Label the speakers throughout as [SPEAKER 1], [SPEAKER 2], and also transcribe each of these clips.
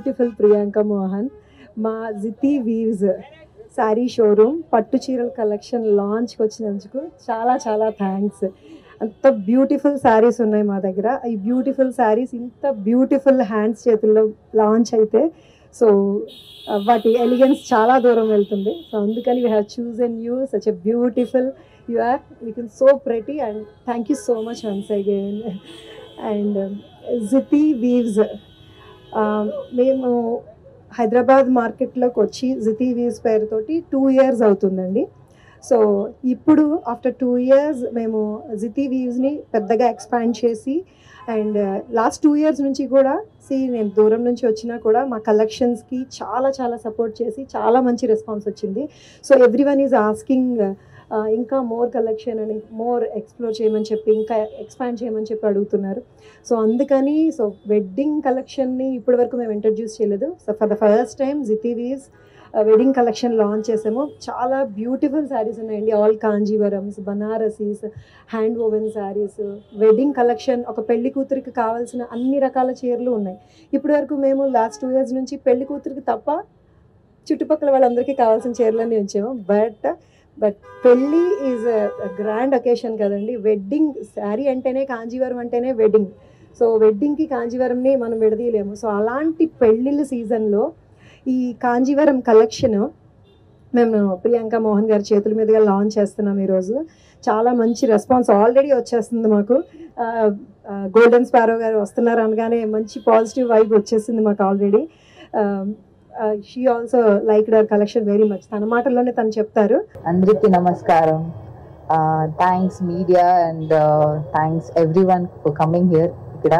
[SPEAKER 1] Beautiful Priyanka Mohan. మా Jiti weaves sari showroom పట్టు చీరల కలెక్షన్ లాంచ్కి వచ్చినందుకు చాలా చాలా థ్యాంక్స్. అంత బ్యూటిఫుల్ శారీస్ ఉన్నాయి మా దగ్గర. ఈ బ్యూటిఫుల్ శారీస్ ఇంత బ్యూటిఫుల్ హ్యాండ్స్ చేతుల్లో లాంచ్ అయితే సో వాటి ఎలిగెన్స్ చాలా దూరం వెళ్తుంది. సో అందుకని we have chosen you such a beautiful you are looking so pretty and thank you so much once again. And Jiti weaves మేము హైదరాబాద్ మార్కెట్లోకి వచ్చి జితి వీవ్స్ పేరుతోటి 2 years అవుతుందండి. సో ఇప్పుడు ఆఫ్టర్ 2 years మేము జితి వీవ్స్ని పెద్దగా ఎక్స్పాండ్ చేసి అండ్ లాస్ట్ 2 years నుంచి కూడా నేను దూరం నుంచి వచ్చినా కూడా మా కలెక్షన్స్కి చాలా చాలా సపోర్ట్ చేసి చాలా మంచి రెస్పాన్స్ వచ్చింది. సో ఎవ్రీవన్ ఈజ్ ఆస్కింగ్ ఇంకా మోర్ కలెక్షన్ అని మోర్ ఎక్స్ప్లోర్ చేయమని చెప్పి ఇంకా ఎక్స్పాండ్ చేయమని చెప్పి అడుగుతున్నారు. సో అందుకని సో వెడ్డింగ్ కలెక్షన్ని ఇప్పటి వరకు మేము ఇంట్రడ్యూస్ చేయలేదు. So for the first time Jiti weaves wedding collection launch చేసాము. చాలా బ్యూటిఫుల్ శారీస్ ఉన్నాయండి. All Kanjeevarams, Banarasis, hand woven saris, wedding collection, ఒక పెళ్లి కూతురికి కావాల్సిన అన్ని రకాల చీరలు ఉన్నాయి. ఇప్పటి వరకు మేము లాస్ట్ 2 years నుంచి పెళ్లి కూతురికి తప్ప చుట్టుపక్కల వాళ్ళందరికీ కావాల్సిన చీరలన్నీ ఉంచాము. బట్ పెళ్ళి ఈజ్ గ్రాండ్ అకేషన్ కదండి. వెడ్డింగ్ శారీ అంటేనే కాంజీవరం అంటేనే వెడ్డింగ్. సో వెడ్డింగ్కి కాంజీవరంని మనం విడదీయలేము. సో అలాంటి పెళ్ళిళ్ళ సీజన్లో ఈ కాంజీవరం కలెక్షన్ మేము ప్రియాంక మోహన్ గారి చేతుల మీదుగా లాంచ్ చేస్తున్నాం ఈరోజు. చాలా మంచి రెస్పాన్స్ ఆల్రెడీ వచ్చేస్తుంది మాకు. గోల్డెన్ స్పారో గారు వస్తున్నారు అనగానే మంచి పాజిటివ్ వైబ్ వచ్చేసింది మాకు already. She also liked our collection very much. తన మాటల్లోనే తను చెప్తారు.
[SPEAKER 2] అందరికీ నమస్కారం. Thanks media and thanks everyone for coming here. ఇక్కడ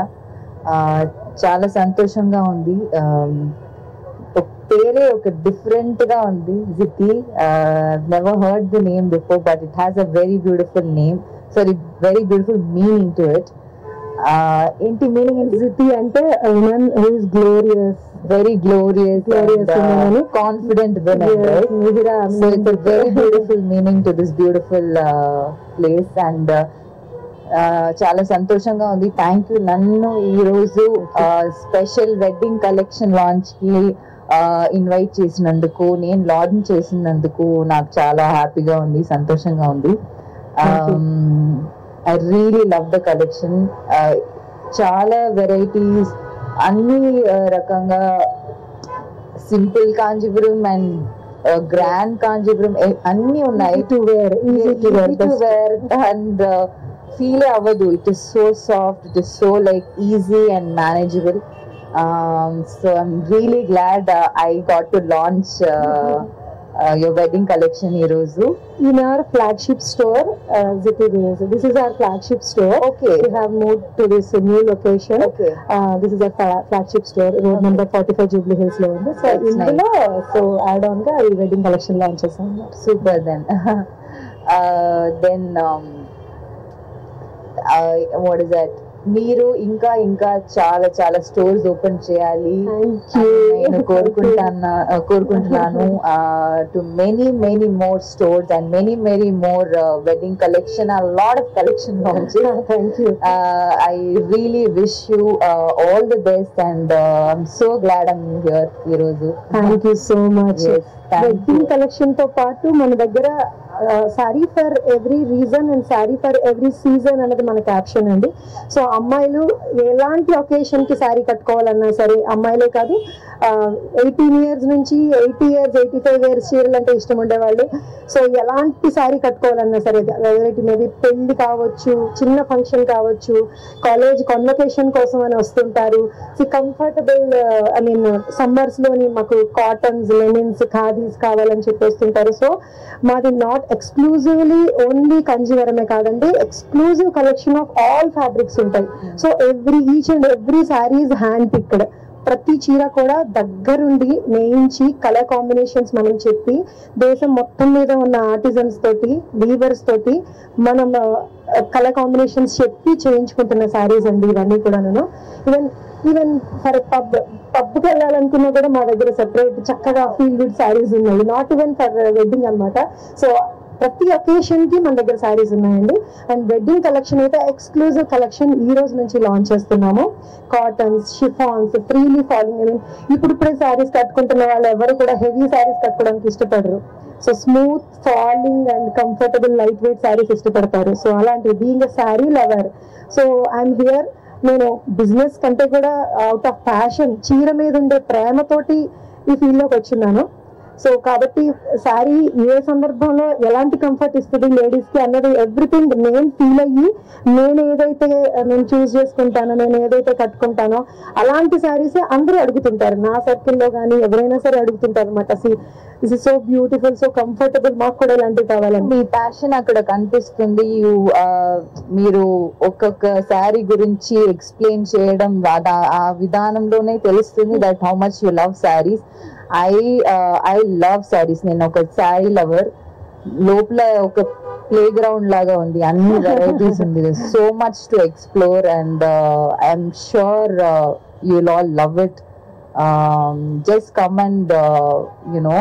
[SPEAKER 2] చాలా సంతోషంగా ఉంది. పేరే ఒక డిఫరెంట్ గా ఉంది, Jiti. Never heard the name before but it has a very beautiful name, sorry very beautiful meaning to it. ఏంటి మీనింగ్?
[SPEAKER 1] జితి అంటే woman who is glorious,
[SPEAKER 2] very glorious and confident women, right? So it's a very beautiful meaning to this beautiful place and చాలా సంతోషంగా ఉంది. Thank you నన్ను ఈరోజు special wedding collection launch కి invite చేసినందుకు, నేను లాంచ్ చేసినందుకు నాకు చాలా హ్యాపీగా ఉంది, సంతోషంగా ఉంది. I really love the collection. చాలా వెరైటీస్, అన్ని రకంగా simple Kanjeevaram and grand Kanjeevaram అన్ని ఉన్నాయి. To wear, easy to wear and feel అవ్వదు. It is so soft, it is so like easy and manageable. So I'm really glad I got to launch your wedding collection ఈరోజు
[SPEAKER 1] in our flagship store, Zithi Weavers. This is our flagship store.
[SPEAKER 2] Okay.
[SPEAKER 1] We have moved to this new location.
[SPEAKER 2] Okay.
[SPEAKER 1] This is our flagship store, road number 45 Jubilee Hills lo undi. So indulo so add on ga ee wedding collection launch chesam.
[SPEAKER 2] Super then. Then what is that? మీరు ఇంకా ఇంకా చాలా చాలా stores open చేయాలి నేను కోరుకుంటున్నాను. To many more stores and many more wedding collection, a lot of collection launches.
[SPEAKER 1] Thank you.
[SPEAKER 2] I really wish you all the best and I'm so glad I'm here ఈరోజు.
[SPEAKER 1] Thank you so much.
[SPEAKER 2] Yes,
[SPEAKER 1] wedding collection తో పాటు మన దగ్గర sari for every reason and sari for every season అనేది మన caption అండి. So అమ్మాయిలు ఎలాంటి ఒకేషన్ కి శారీ కట్టుకోవాలన్నా సరే, అమ్మాయిలే కాదు 18 years నుంచి 80 years 85 years చీరలు అంటే ఇష్టం ఉండేవాళ్ళు. సో ఎలాంటి శారీ కట్టుకోవాలన్నా సరే, వెరైటీ మేబీ పెళ్లి కావచ్చు, చిన్న ఫంక్షన్ కావచ్చు, కాలేజ్ కన్వకేషన్ కోసం అని వస్తుంటారు. So comfortable I mean summers లోని మాకు కాటన్స్, లెనిన్స్, ఖాదీస్ కావాలని చెప్పి వస్తుంటారు. సో మాది నాట్ ఎక్స్క్లూజివ్లీ ఓన్లీ కంజీవరమే కాదండి, exclusive collection of all fabrics ఉంటాయి. So each and every sari is hand picked. ప్రతి చీర కూడా దగ్గరుండి నేయించి కలర్ కాంబినేషన్స్ మనం చెప్పి దేశం మొత్తం మీద ఉన్న ఆర్టిజన్స్ తోటి, వీవర్స్ తోటి మనం కలర్ కాంబినేషన్స్ చెప్పి చేయించుకుంటున్న శారీస్ అండి ఇవన్నీ కూడా. నేను ఈవెన్ ఫర్ పబ్కి వెళ్ళాలనుకున్నా కూడా మా దగ్గర సెపరేట్ చక్కగా ఫీల్ గుడ్ శారీస్ ఉన్నాయి, నాట్ ఈవెన్ ఫర్ వెడ్డింగ్ అనమాట. సో ప్రతి ఒకేషన్ కి మన దగ్గర శారీస్ ఉన్నాయండి. అండ్ వెడ్డింగ్ కలెక్షన్ అయితే ఎక్స్క్లూజివ్ కలెక్షన్ ఈ రోజు నుంచి లాంచ్ చేస్తున్నాము. Cottons, chiffons, freely falling. ఇప్పుడిప్పుడే శారీస్ కట్టుకుంటున్న వాళ్ళు ఎవరు కూడా హెవీ శారీస్ కట్టుకోవడానికి ఇష్టపడరు. So smooth falling and comfortable light weight saris ఇష్టపడతారు. సో అలాంటి being a sari lover, so I'm here. నేను బిజినెస్ కంటే కూడా అవుట్ ఆఫ్ ప్యాషన్, చీర మీద ఉండే ప్రేమతోటి ఈ ఫీల్డ్లోకి వచ్చిన్నాను. సో కాబట్టి శారీ ఏ సందర్భంలో ఎలాంటి కంఫర్ట్ ఇస్తుంది లేడీస్కి అన్నది ఎవ్రీథింగ్ నేను ఫీల్ అయ్యి నేను చూస్ చేసుకుంటానో, నేను ఏదైతే కట్టుకుంటానో అలాంటి శారీసే అందరూ అడుగుతుంటారు. నా సర్కిల్లో కానీ ఎవరైనా సరే అడుగుతుంటారు అనమాట. This is so beautiful, so comfortable, మాకు కూడా ఇలాంటివి కావాలండి.
[SPEAKER 2] మీ ప్యాషన్ అక్కడ కనిపిస్తుంది. మీరు ఒక్కొక్క శారీ గురించి ఎక్స్ప్లెయిన్ చేయడం ఆ విధానంలోనే తెలుస్తుంది that how much you love saris. I love saris. నేను ఒక శారీ లవర్. లోపల ఒక ప్లే గ్రౌండ్ లాగా ఉంది, అన్ని వెరైటీస్ ఉంది. So much to explore and I'm sure you will all love it. Just come and you know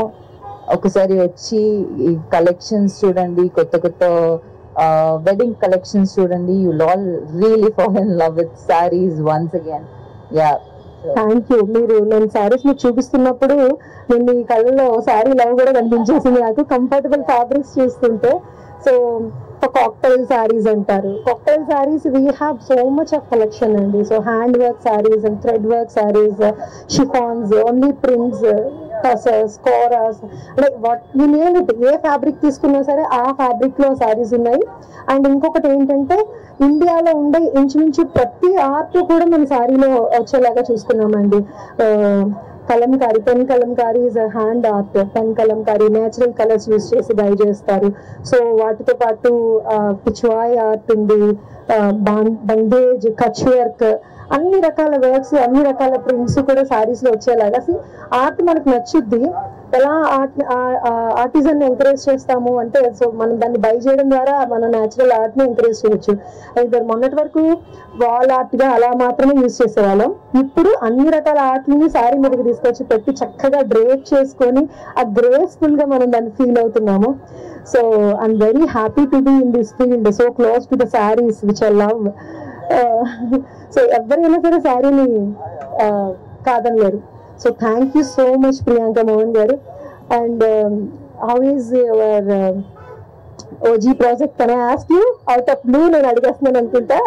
[SPEAKER 2] ఒకసారి వచ్చి ఈ కలెక్షన్స్ చూడండి, కొత్త కొత్త వెడ్డింగ్ కలెక్షన్స్ చూడండి. You will all really fall in love with saris once again. Yeah,
[SPEAKER 1] thank you. నేను శారీస్ మీకు చూపిస్తున్నప్పుడు నేను మీ కళ్ళలో శారీ లవ్ కూడా కనిపించేసింది నాకు, కంఫర్టబుల్ ఫ్యాబ్రిక్స్ చూస్తుంటే. సో కాక్టైల్ శారీస్ అంటారు. Cocktail saris we have so much of collection అండి. So hand work saris and thread work saris, chiffons, only prints, tussars, koras, like what you name it. ఏ ఫ్యాబ్రిక్ తీసుకున్నా సరే ఆ ఫ్యాబ్రిక్ లో శారీస్ ఉన్నాయి. అండ్ ఇంకొకటి ఏంటంటే ఇండియాలో ఉండే ఇంచుమించు ప్రతి ఆర్ట్ కూడా మన శారీలో వచ్చేలాగా చూసుకున్నామండి. Kalamkari, pen Kalamkari is hand art. Pen Kalamkari natural colours use చేసి డై చేస్తారు. సో వాటితో పాటు పిచ్వాయ్ ఆర్ట్ ఉంది, బండేజ్, కచ్ వర్క్, అన్ని రకాల వర్క్స్, అన్ని రకాల ప్రింట్స్ కూడా శారీస్ లో వచ్చేలాగా ఆర్ట్ మనకు నచ్చుద్ది. ఎలా ఆర్టిజన్ ఎంకరేజ్ చేస్తాము అంటే, సో మనం దాన్ని బై చేయడం ద్వారా మన న్యాచురల్ ఆర్ట్ ని ఎంకరేజ్ చేయొచ్చు. అయితే మొన్నటి వరకు వాల్ ఆర్ట్ గా అలా మాత్రమే యూజ్ చేసేవాళ్ళం. ఇప్పుడు అన్ని రకాల ఆర్ట్ని శారీ మీదకి తీసుకొచ్చి పెట్టి చక్కగా డ్రేప్ చేసుకొని ఆ గ్రేస్ఫుల్ గా మనం దాన్ని ఫీల్ అవుతున్నాము. So I'm very happy to be in this field, so close to the saris which I love. So ఎవరైనా సరే శారీని కాదనలేరు. So thank you so much, Priyanka Mohan garu. And how is your OG project? Can I ask you? Out of blue, నేను అడిగేస్తున్నాను అనుకుంటా.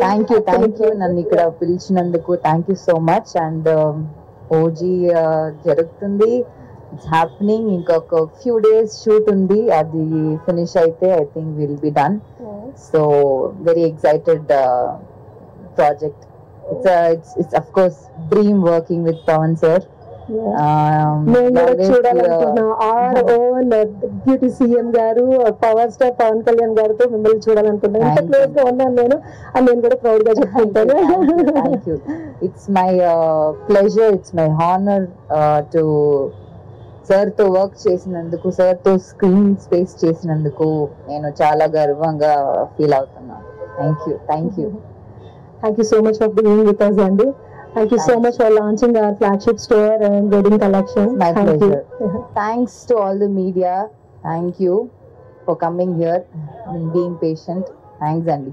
[SPEAKER 2] Thank you నన్ను ఇక్కడ పిలిచినందుకు. Thank you so much. And OG జరుగుతుంది, it's happening. ఇంకొక few days shoot ఉంది, అది finish అయితే I think will be done. So very excited project. It's of course dream working with Pawan sir.
[SPEAKER 1] చూడాలనుకుంటున్నా our own beauty CM గారు, power star Pawan Kalyan గారితో మిమ్మల్ని చూడాలనుకుంటున్నాను. ఎంత క్లోజ్ గా ఉన్నాను నేను, అని నేను కూడా ప్రౌడ్ గా చెప్పుకుంటాను.
[SPEAKER 2] Thank you. It's my pleasure, it's my honour to sir తో వర్క్ చేసినందుకు, సార్ తో స్క్రీన్ స్పేస్ చేసినందుకు నేను చాలా గర్వంగా ఫీల్ అవుతున్నాను. Thank you.
[SPEAKER 1] Thank you so much for being with us, Andy. Thank you so much for launching our flagship store and wedding collection.
[SPEAKER 2] My pleasure. Thanks to all the media. Thank you for coming here and being patient. Thanks, Andy.